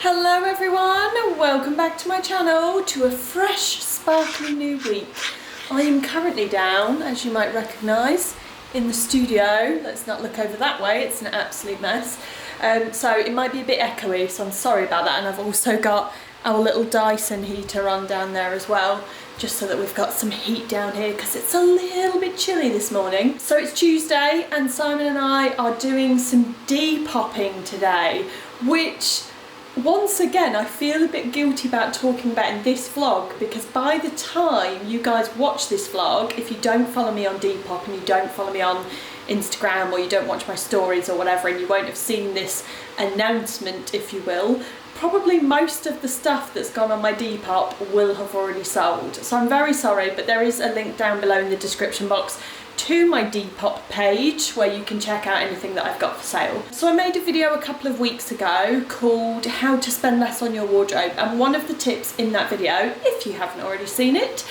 Hello everyone, welcome back to my channel to a fresh sparkly new week. I am currently down, as you might recognise, in the studio. Let's not look over that way, it's an absolute mess. So it might be a bit echoey, so I'm sorry about that. And I've also got our little Dyson heater on down there as well, just so that we've got some heat down here because it's a little bit chilly this morning. So it's Tuesday and Simon and I are doing some Depopping today, which once again I feel a bit guilty about talking about in this vlog, because by the time you guys watch this vlog, if you don't follow me on Depop and you don't follow me on Instagram or you don't watch my stories or whatever, and you won't have seen this announcement, if you will, probably most of the stuff that's gone on my Depop will have already sold. So I'm very sorry, but there is a link down below in the description box to my Depop page where you can check out anything that I've got for sale. So I made a video a couple of weeks ago called How to Spend Less on Your Wardrobe, and one of the tips in that video, if you haven't already seen it,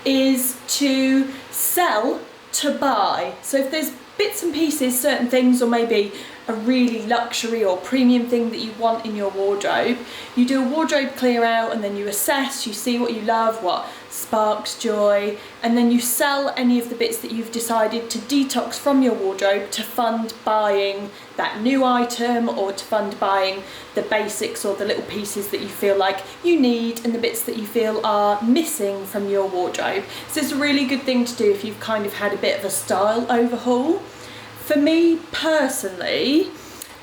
is to sell to buy. So if there's bits and pieces, certain things, or maybe a really luxury or premium thing that you want in your wardrobe, you do a wardrobe clear out and then you assess, you see what you love, what sparks joy, and then you sell any of the bits that you've decided to detox from your wardrobe to fund buying that new item, or to fund buying the basics or the little pieces that you feel like you need and the bits that you feel are missing from your wardrobe. So it's a really good thing to do if you've kind of had a bit of a style overhaul. For me personally,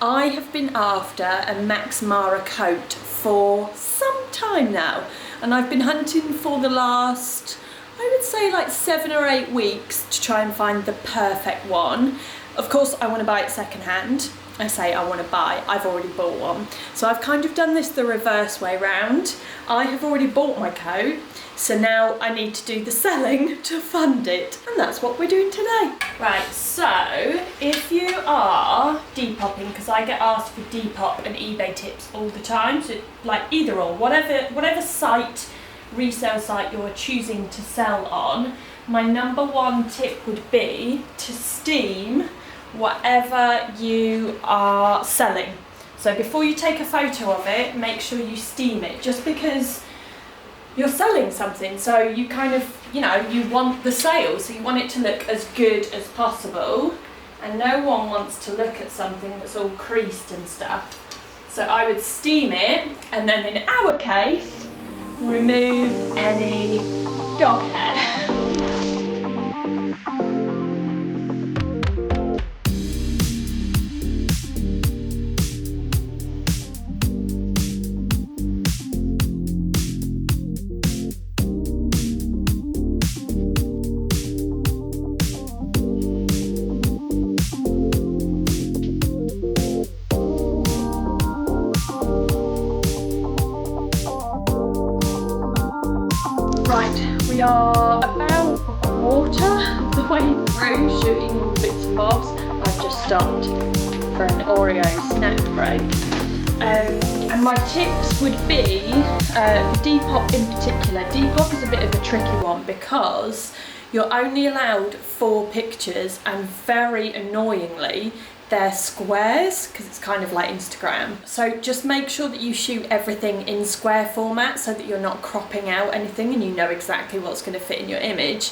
I have been after a Max Mara coat for some time now, and I've been hunting for the last, I would say, like 7 or 8 weeks to try and find the perfect one. Of course, I want to buy it secondhand. I say I want to buy, I've already bought one. So I've kind of done this the reverse way round. I have already bought my coat, so now I need to do the selling to fund it, and that's what we're doing today. Right, so if you are Depopping, because I get asked for Depop and eBay tips all the time, so like either or, whatever site, resale site you're choosing to sell on, my number one tip would be to steam whatever you are selling. So before you take a photo of it, make sure you steam it, just because you're selling something, so you kind of, you know, you want the sale, so you want it to look as good as possible, and no one wants to look at something that's all creased and stuff. So I would steam it, and then in our case, remove any dog hair. Right, we are about a quarter of the way through shooting bits and bobs. I've just stopped for an Oreo snack break. And my tips would be, Depop in particular. Depop is a bit of a tricky one because you're only allowed 4 pictures, and very annoyingly, they're squares, because it's kind of like Instagram. So just make sure that you shoot everything in square format so that you're not cropping out anything and you know exactly what's going to fit in your image.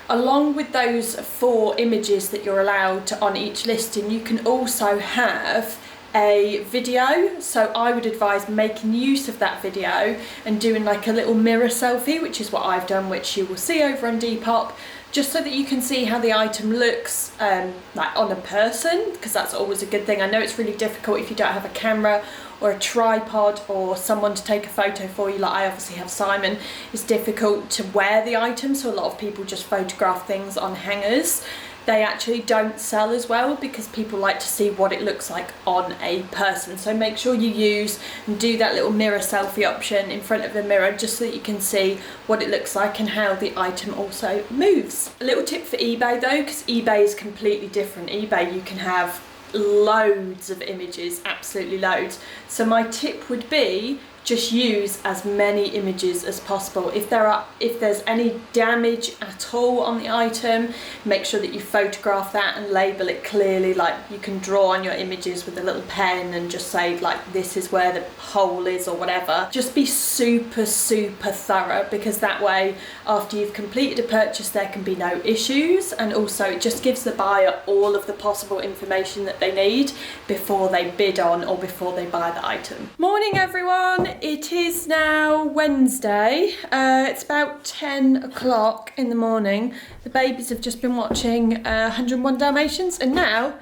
Along with those 4 images that you're allowed to on each listing, you can also have a video. So I would advise making use of that video and doing like a little mirror selfie, which is what I've done, which you will see over on Depop, just so that you can see how the item looks like on a person, because that's always a good thing. I know it's really difficult if you don't have a camera or a tripod or someone to take a photo for you, like I obviously have Simon. It's difficult to wear the item, so a lot of people just photograph things on hangers. They actually don't sell as well because people like to see what it looks like on a person. So make sure you use and do that little mirror selfie option in front of the mirror, just so that you can see what it looks like and how the item also moves. A little tip for eBay though, because eBay is completely different. eBay, you can have loads of images, absolutely loads. So my tip would be just use as many images as possible. If there's any damage at all on the item, make sure that you photograph that and label it clearly. Like you can draw on your images with a little pen and just say like, this is where the hole is or whatever. Just be super thorough, because that way after you've completed a purchase there can be no issues, and also it just gives the buyer all of the possible information that they need before they bid on or before they buy the item. Morning everyone. It is now Wednesday. It's about 10 o'clock in the morning. The babies have just been watching 101 Dalmatians, and now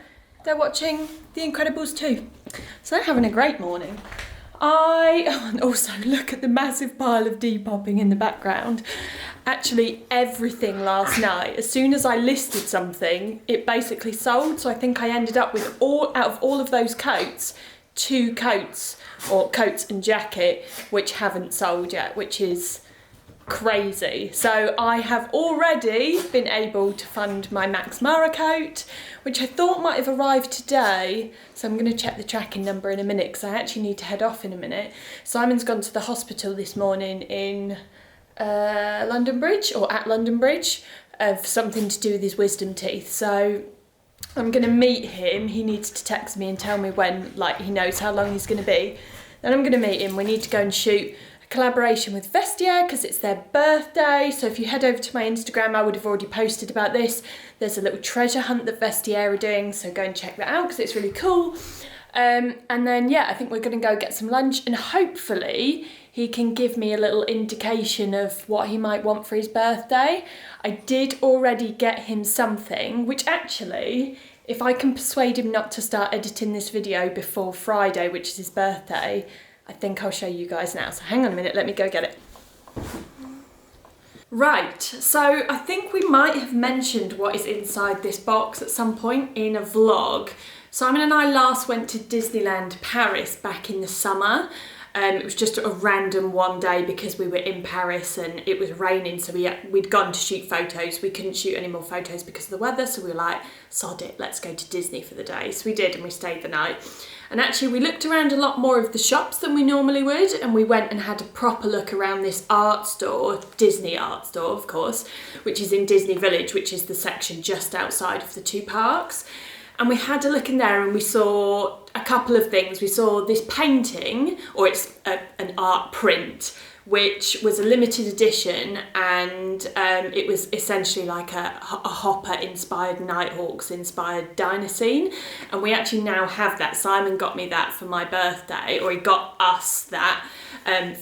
they're watching The Incredibles 2. So they're having a great morning. And also look at the massive pile of Depopping in the background. Actually, everything last night, as soon as I listed something, it basically sold. So I think I ended up with out of all of those coats, 2 coats, or coats and jacket, which haven't sold yet, which is crazy. So I have already been able to fund my Max Mara coat, which I thought might have arrived today. So I'm going to check the tracking number in a minute, because I actually need to head off in a minute. Simon's gone to the hospital this morning in London Bridge, or at London Bridge, of something to do with his wisdom teeth. So I'm going to meet him. He needs to text me and tell me when, like, he knows how long he's going to be. Then I'm going to meet him. We need to go and shoot a collaboration with Vestiaire because it's their birthday. So if you head over to my Instagram, I would have already posted about this. There's a little treasure hunt that Vestiaire are doing, so go and check that out because it's really cool. And then, yeah, I think we're going to go get some lunch, and hopefully he can give me a little indication of what he might want for his birthday. I did already get him something, which actually, if I can persuade him not to start editing this video before Friday, which is his birthday, I think I'll show you guys now. So hang on a minute, let me go get it. Right, so I think we might have mentioned what is inside this box at some point in a vlog. Simon and I last went to Disneyland Paris back in the summer. It was just a random one day because we were in Paris and it was raining, so we'd gone to shoot photos. We couldn't shoot any more photos because of the weather, so we were like, sod it, let's go to Disney for the day. So we did, and we stayed the night. And actually we looked around a lot more of the shops than we normally would, and we went and had a proper look around this art store, Disney art store of course, which is in Disney Village, which is the section just outside of the 2 parks. And we had a look in there and we saw a couple of things. We saw this painting, or it's an art print, which was a limited edition, and it was essentially like a Hopper inspired, Nighthawks inspired diner scene. And we actually now have that. Simon got me that for my birthday, or he got us that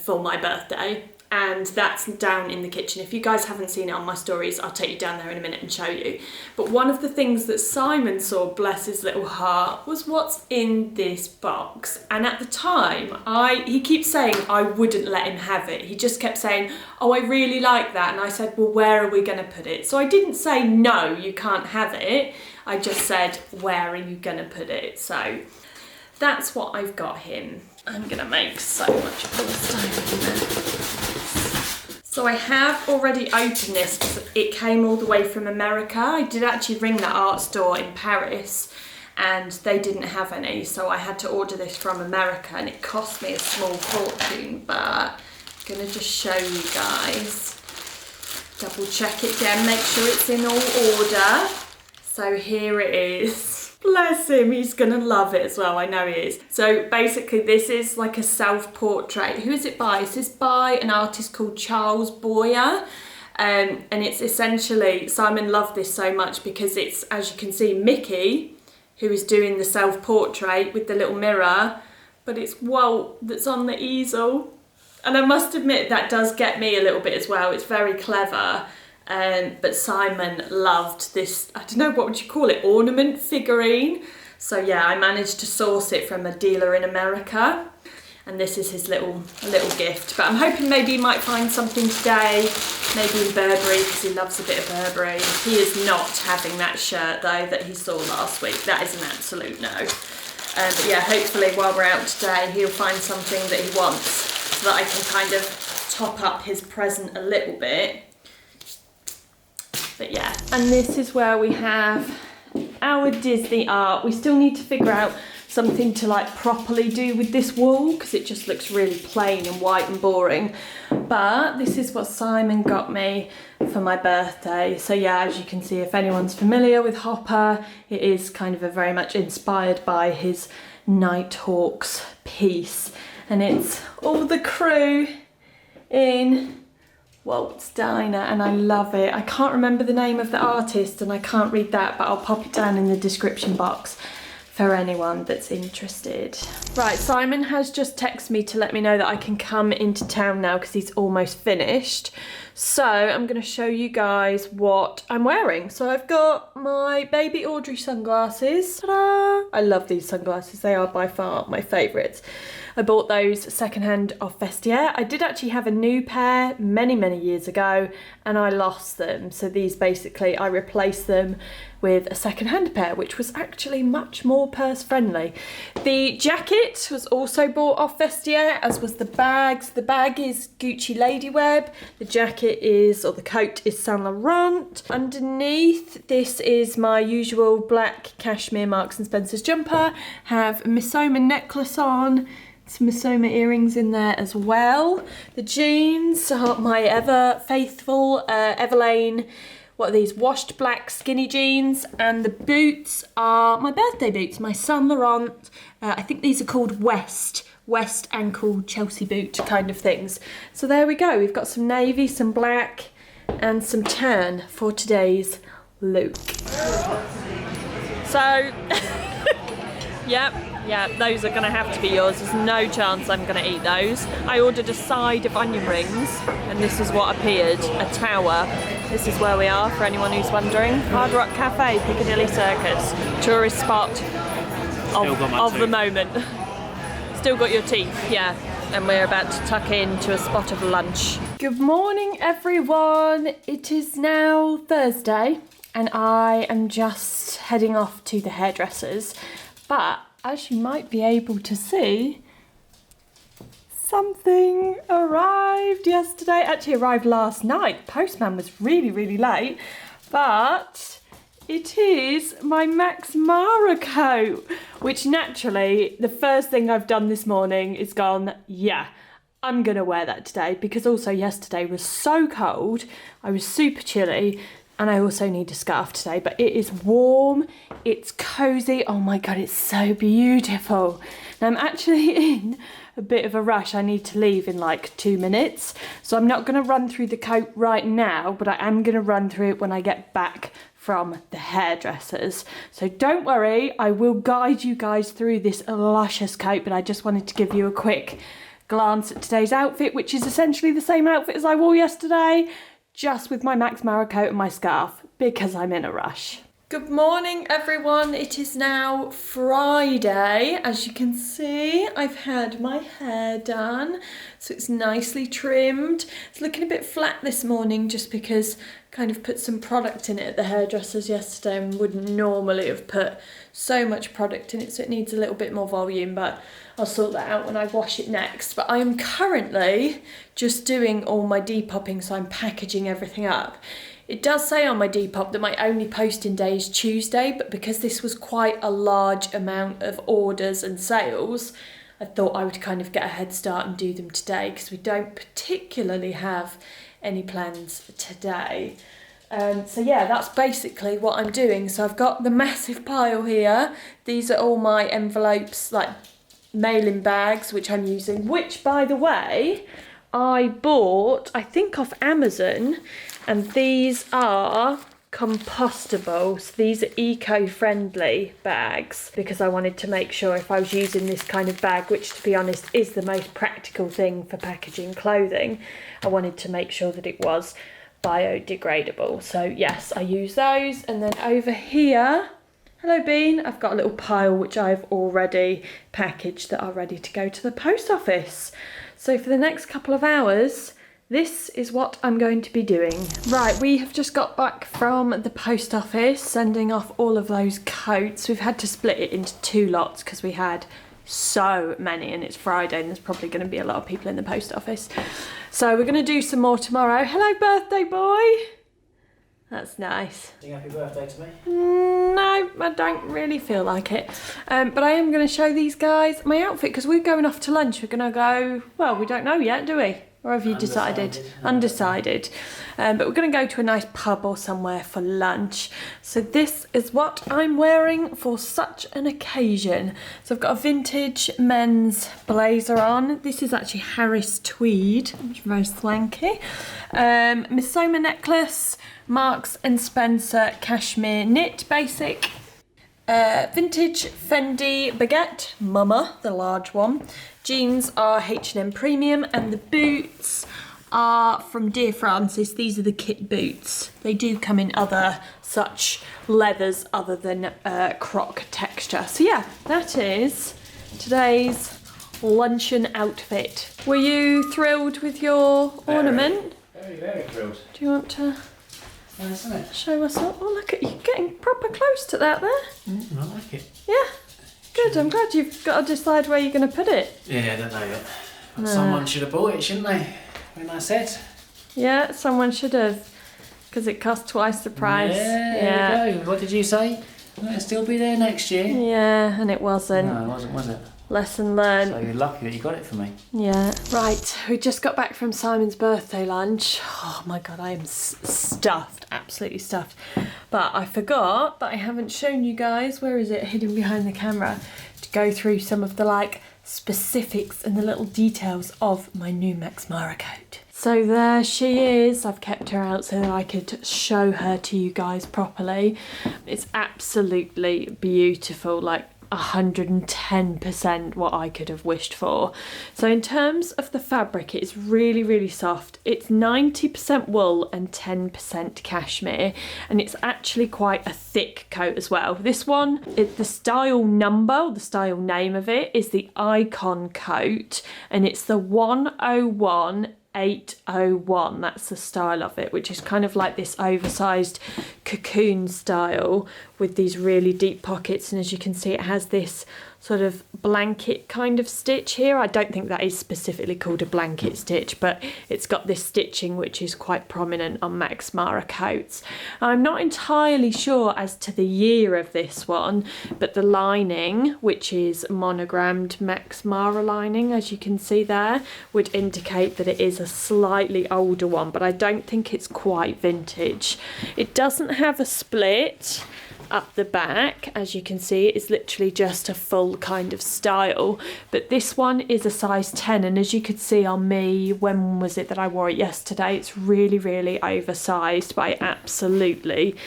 for my birthday. And that's down in the kitchen. If you guys haven't seen it on my stories, I'll take you down there in a minute and show you. But one of the things that Simon saw, bless his little heart, was what's in this box. And at the time, he keeps saying I wouldn't let him have it. He just kept saying, oh, I really like that. And I said, well, where are we gonna put it? So I didn't say, no, you can't have it. I just said, where are you gonna put it? So that's what I've got him. I'm gonna make so much polystyrene in there. So I have already opened this because it came all the way from America. I did actually ring that art store in Paris and they didn't have any, so I had to order this from America, and it cost me a small fortune, but I'm gonna just show you guys. Double check it again, make sure it's in all order. So here it is. Bless him, he's gonna love it as well, I know he is. So basically this is like a self-portrait. Who is it by? This is by an artist called Charles Boyer. And it's essentially, Simon loved this so much because it's, as you can see, Mickey, who is doing the self-portrait with the little mirror, but it's Walt that's on the easel. And I must admit that does get me a little bit as well. It's very clever. But Simon loved this, I don't know, what would you call it, ornament figurine. So yeah, I managed to source it from a dealer in America. And this is his little gift. But I'm hoping maybe he might find something today, maybe in Burberry, because he loves a bit of Burberry. He is not having that shirt though that he saw last week. That is an absolute no. But yeah, hopefully while we're out today, he'll find something that he wants so that I can kind of top up his present a little bit. But yeah, and this is where we have our Disney art. We still need to figure out something to like properly do with this wall because it just looks really plain and white and boring. But this is what Simon got me for my birthday. So yeah, as you can see, if anyone's familiar with Hopper, it is kind of very much inspired by his Nighthawks piece. And it's all the crew in Walt's Diner, and I love it. I can't remember the name of the artist and I can't read that, but I'll pop it down in the description box for anyone that's interested. Right, Simon has just texted me to let me know that I can come into town now because he's almost finished. So I'm going to show you guys what I'm wearing. So I've got my baby Audrey sunglasses. Ta-da! I love these sunglasses. They are by far my favourites. I bought those secondhand off Vestiaire. I did actually have a new pair many years ago and I lost them. So these basically, I replaced them with a secondhand pair, which was actually much more purse friendly. The jacket was also bought off Vestiaire, as was the bags. The bag is Gucci Ladyweb. The jacket is, or the coat is Saint Laurent. Underneath, this is my usual black cashmere Marks and Spencer's jumper. Have a Missoma necklace on. Some Missoma earrings in there as well. The jeans are my ever faithful Everlane, what are these, washed black skinny jeans, and the boots are my birthday boots, my Saint Laurent, I think these are called West ankle Chelsea boot kind of things. So there we go, we've got some navy, some black and some tan for today's look. So, yeah, those are going to have to be yours. There's no chance I'm going to eat those. I ordered a side of onion rings and this is what appeared, a tower. This is where we are, for anyone who's wondering. Hard Rock Cafe, Piccadilly Circus, tourist spot of the moment. Still got your teeth, yeah. And we're about to tuck into a spot of lunch. Good morning, everyone. It is now Thursday and I am just heading off to the hairdressers. But as you might be able to see, something arrived yesterday. Actually arrived last night. Postman was really late, but it is my Max Mara coat, which naturally the first thing I've done this morning is gone, yeah, I'm gonna wear that today, because also yesterday was so cold. I was super chilly. And I also need a scarf today, but it is warm, it's cozy. Oh my God, it's so beautiful. Now I'm actually in a bit of a rush. I need to leave in like 2 minutes. So I'm not gonna run through the coat right now, but I am gonna run through it when I get back from the hairdressers. So don't worry, I will guide you guys through this luscious coat, but I just wanted to give you a quick glance at today's outfit, which is essentially the same outfit as I wore yesterday, just with my Max Mara coat and my scarf, because I'm in a rush. Good morning, everyone. It is now Friday. As you can see, I've had my hair done, so it's nicely trimmed. It's looking a bit flat this morning just because I kind of put some product in it at the hairdressers yesterday and wouldn't normally have put so much product in it, so it needs a little bit more volume, but I'll sort that out when I wash it next. But I am currently just doing all my depopping, so I'm packaging everything up. It does say on my Depop that my only posting day is Tuesday, but because this was quite a large amount of orders and sales, I thought I would kind of get a head start and do them today, because we don't particularly have any plans today. So yeah, that's basically what I'm doing. So I've got the massive pile here. These are all my envelopes, like mailing bags, which I'm using, which by the way, I bought, I think off Amazon, and these are compostable. So these are eco-friendly bags, because I wanted to make sure if I was using this kind of bag, which to be honest is the most practical thing for packaging clothing, I wanted to make sure that it was biodegradable. So yes, I use those. And then over here, hello Bean, I've got a little pile which I've already packaged that are ready to go to the post office. So for the next couple of hours, this is what I'm going to be doing. Right, we have just got back from the post office, sending off all of those coats. We've had to split it into 2 lots because we had so many, and it's Friday and there's probably going to be a lot of people in the post office. So we're going to do some more tomorrow. Hello birthday boy. That's nice. Sing happy birthday to me? No, I don't really feel like it. But I am going to show these guys my outfit because we're going off to lunch. We're going to go, well, we don't know yet, do we? Or have you decided? Undecided. But we're going to go to a nice pub or somewhere for lunch. So this is what I'm wearing for such an occasion. So I've got a vintage men's blazer on. This is actually Harris tweed, which is very swanky. Missoma necklace, Marks and Spencer cashmere knit basic. Vintage Fendi baguette, Mama, the large one. Jeans are H&M premium, and the boots are from Dear Francis. These are the kit boots. They do come in other such leathers other than croc texture. So yeah, that is today's luncheon outfit. Were you thrilled with your ornament? Very, very thrilled. Do you want to Nice, isn't it? show us up? Oh, look at you getting proper close to that there. I like it. Yeah, good. I'm glad you've got to decide where you're going to put it. Yeah, I don't know yet. But No. someone should have bought it, shouldn't they? When I said. Yeah, someone should have, because it cost twice the price. Yeah, there you go. What did you say? Will it still be there next year? Yeah, and it wasn't. No, it wasn't, was it? Lesson learned. So you're lucky that you got it for me. Yeah. Right, we just got back from Simon's birthday lunch. Oh my God, I am stuffed, absolutely stuffed. But I forgot that I haven't shown you guys, where is it, hidden behind the camera, to go through some of the specifics and the little details of my new Max Mara coat. So there she is. I've kept her out so that I could show her to you guys properly. It's absolutely beautiful, 110% what I could have wished for. So in terms of the fabric, it's really, really soft. It's 90% wool and 10% cashmere, and it's actually quite a thick coat as well. This one, the style number, the style name of it is the Icon coat, and it's the 101-801. That's the style of it, which is kind of like this oversized cocoon style with these really deep pockets, and as you can see, it has this sort of blanket kind of stitch here. I don't think that is specifically called a blanket stitch, but it's got this stitching which is quite prominent on Max Mara coats. I'm not entirely sure as to the year of this one, but the lining, which is monogrammed Max Mara lining, as you can see there, would indicate that it is a slightly older one, but I don't think it's quite vintage. It doesn't have a split up the back, as you can see. It's literally just a full kind of style, but this one is a size 10, and as you could see on me, when was it that I wore it yesterday, it's really, really oversized, but I absolutely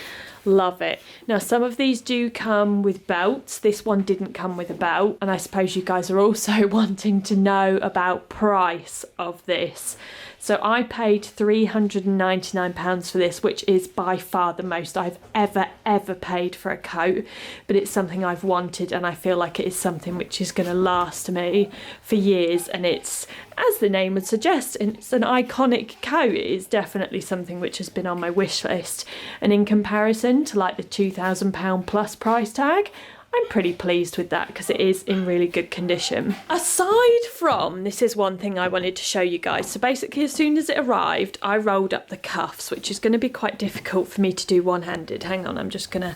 love it. Now, some of these do come with belts. This one didn't come with a belt, and I suppose you guys are also wanting to know about price of this. So I paid £399 for this, which is by far the most I've ever paid for a coat, but it's something I've wanted, and I feel like it is something which is going to last me for years, and it's, as the name would suggest, it's an iconic coat. It is definitely something which has been on my wish list, and in comparison to the £2,000 plus price tag, I'm pretty pleased with that because it is in really good condition. Aside from, this is one thing I wanted to show you guys. So basically, as soon as it arrived, I rolled up the cuffs, which is going to be quite difficult for me to do one-handed. Hang on, I'm just going to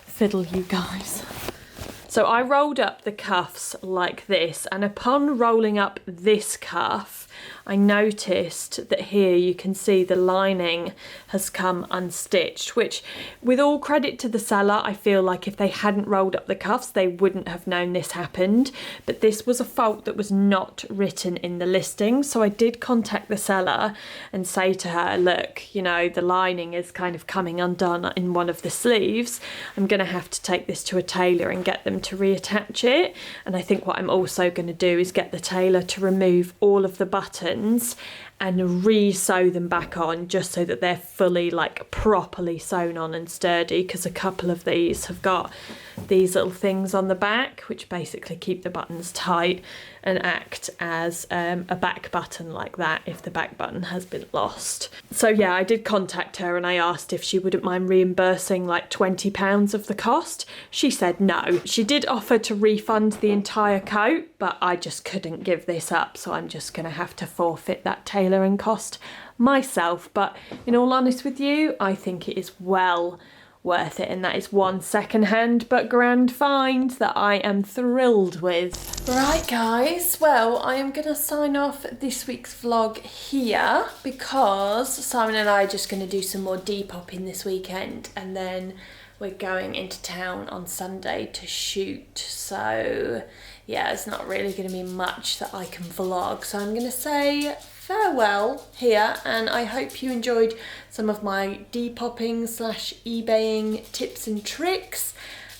fiddle you guys. So I rolled up the cuffs like this, and upon rolling up this cuff, I noticed that here you can see the lining has come unstitched, which, with all credit to the seller, I feel like if they hadn't rolled up the cuffs, they wouldn't have known this happened. But this was a fault that was not written in the listing. So I did contact the seller and say to her, look, the lining is kind of coming undone in one of the sleeves. I'm going to have to take this to a tailor and get them to reattach it. And I think what I'm also going to do is get the tailor to remove all of the buttons and re-sew them back on, just so that they're fully properly sewn on and sturdy, because a couple of these have got these little things on the back which basically keep the buttons tight, and act as a back button like that if the back button has been lost. So yeah, I did contact her and I asked if she wouldn't mind reimbursing like £20 of the cost. She said no. She did offer to refund the entire coat, but I just couldn't give this up, so I'm just going to have to forfeit that tailoring cost myself. But in all honesty with you, I think it is well worth it, and that is one second-hand but grand find that I am thrilled with. Right guys, well, I am going to sign off this week's vlog here because Simon and I are just going to do some more Depopping this weekend, and then we're going into town on Sunday to shoot. So yeah, it's not really going to be much that I can vlog, so I'm going to say farewell here, and I hope you enjoyed some of my Depopping / eBaying tips and tricks.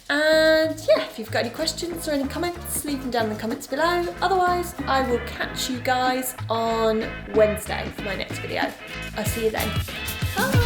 And yeah, if you've got any questions or any comments, leave them down in the comments below. Otherwise, I will catch you guys on Wednesday for my next video. I'll see you then. Bye!